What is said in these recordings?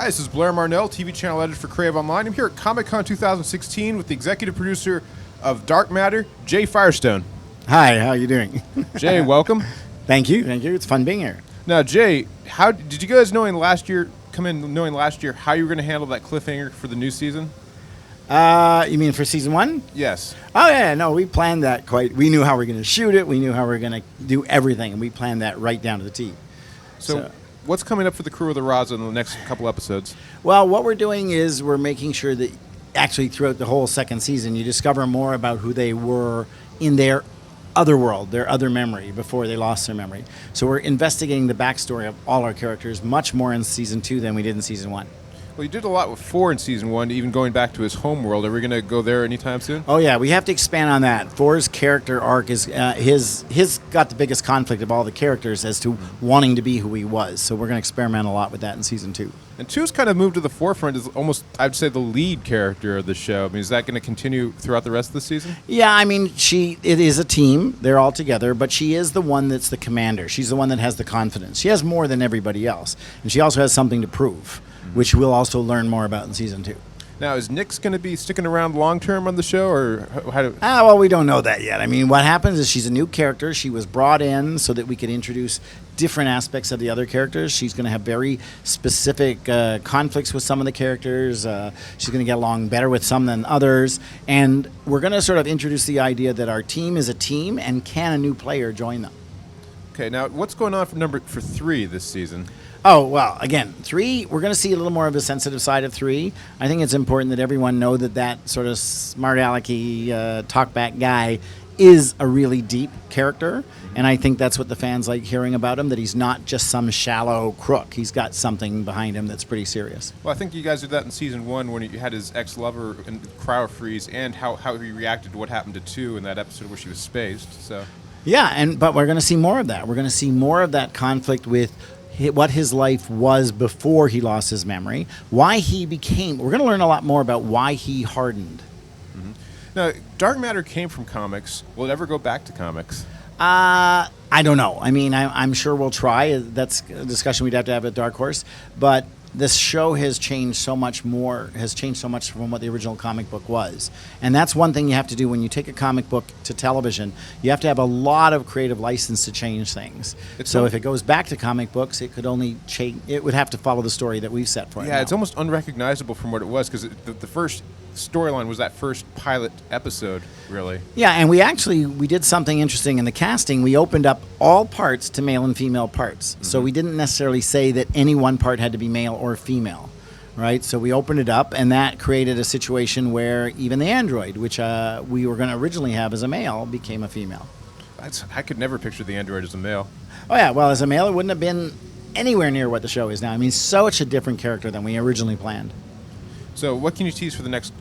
Hi, this is Blair Marnell, TV channel editor for Crave Online. I'm here at Comic-Con 2016 with the executive producer of Dark Matter, Jay Firestone. Hi, how are you doing? Jay, welcome. Thank you. It's fun being here. Now, Jay, how did you guys knowing last year how you were going to handle that cliffhanger for the new season? You mean for season 1? Yes. Oh yeah, no, we planned that we knew how we were going to shoot it. We knew how we were going to do everything, and we planned that right down to the T. So what's coming up for the crew of the Raza in the next couple episodes? Well, what we're doing is we're making sure that actually throughout the whole second season, you discover more about who they were in their other world, their other memory, before they lost their memory. So we're investigating the backstory of all our characters much more in season 2 than we did in season 1. Well, you did a lot with 4 in season 1, even going back to his home world. Are we going to go there anytime soon? Oh yeah, we have to expand on that. 4's character arc is his got the biggest conflict of all the characters as to wanting to be who he was. So we're going to experiment a lot with that in season 2. And 2's kind of moved to the forefront as almost, I'd say, the lead character of the show. I mean, is that going to continue throughout the rest of the season? Yeah, I mean, it is a team. They're all together, but she is the one that's the commander. She's the one that has the confidence. She has more than everybody else, and she also has something to prove, which we'll also learn more about in season 2. Now, is Nyx going to be sticking around long-term on the show, or how do... Well, we don't know that yet. I mean, what happens is she's a new character. She was brought in so that we could introduce different aspects of the other characters. She's going to have very specific conflicts with some of the characters. She's going to get along better with some than others. And we're going to sort of introduce the idea that our team is a team, and can a new player join them? Okay, now, what's going on for 3 this season? Oh, well, again, 3, we're going to see a little more of the sensitive side of 3. I think it's important that everyone know that sort of smart-alecky, talk-back guy is a really deep character, and I think that's what the fans like hearing about him, that he's not just some shallow crook. He's got something behind him that's pretty serious. Well, I think you guys did that in season 1 when you had his ex-lover in cryo freeze, and how he reacted to what happened to 2 in that episode where she was spaced. So yeah, but we're going to see more of that. We're going to see more of that conflict with what his life was before he lost his memory, why he became... We're going to learn a lot more about why he hardened. Mm-hmm. Now, Dark Matter came from comics. Will it ever go back to comics? I don't know. I mean, I'm sure we'll try. That's a discussion we'd have to have at Dark Horse. But this show has changed so much from what the original comic book was. And that's one thing you have to do when you take a comic book to television. You have to have a lot of creative license to change things. So if it goes back to comic books, it could only change. It would have to follow the story that we've set for it. Yeah, it's almost unrecognizable from what it was, because the first storyline was that first pilot episode, really. Yeah, and we did something interesting in the casting. We opened up all parts to male and female parts. Mm-hmm. So we didn't necessarily say that any one part had to be male or female, right? So we opened it up, and that created a situation where even the android, which we were going to originally have as a male, became a female. I could never picture the android as a male. Oh yeah, well, as a male, it wouldn't have been anywhere near what the show is now. I mean, such a different character than we originally planned. So what can you tease for the next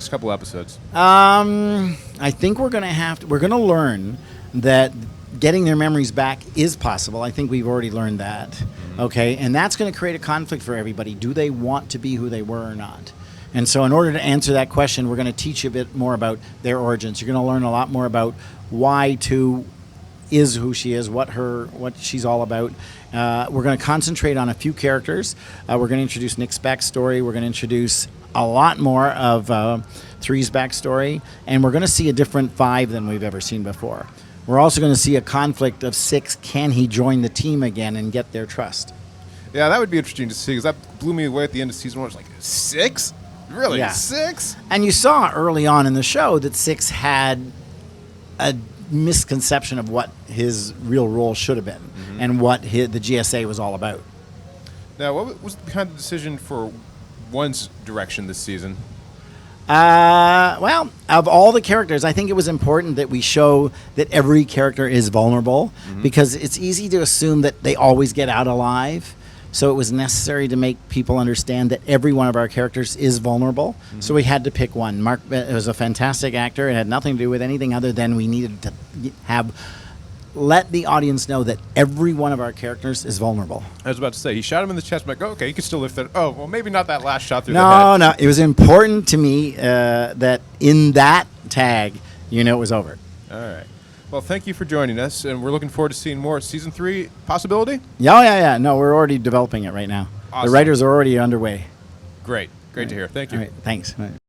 couple episodes? I think we're going to learn that getting their memories back is possible. I think we've already learned that. Mm-hmm. Okay, and that's going to create a conflict for everybody. Do they want to be who they were or not? And so in order to answer that question, we're going to teach you a bit more about their origins. You're going to learn a lot more about why 2 is who she is, what she's all about. We're going to concentrate on a few characters. We're going to introduce Nick's backstory. We're going to introduce a lot more of 3's backstory. And we're going to see a different 5 than we've ever seen before. We're also going to see a conflict of 6. Can he join the team again and get their trust? Yeah, that would be interesting to see, because that blew me away at the end of season 1. I was like, 6? Really? Yeah. 6? And you saw early on in the show that 6 had a misconception of what his real role should have been, and what the GSA was all about. Now, what was behind the decision for 1's direction this season? Well, of all the characters, I think it was important that we show that every character is vulnerable, because it's easy to assume that they always get out alive. So it was necessary to make people understand that every one of our characters is vulnerable. Mm-hmm. So we had to pick one. Mark was a fantastic actor. It had nothing to do with anything other than we needed to let the audience know that every one of our characters is vulnerable. I was about to say, he shot him in the chest. I'm like, oh, okay, you can still lift that. Oh, well, maybe not that last shot through the head. No, it was important to me that in that tag, it was over. All right. Well, thank you for joining us, and we're looking forward to seeing more. Season 3 possibility? Yeah. No, we're already developing it right now. Awesome. The writers are already underway. Great to hear. Thank you. All right, thanks. All right.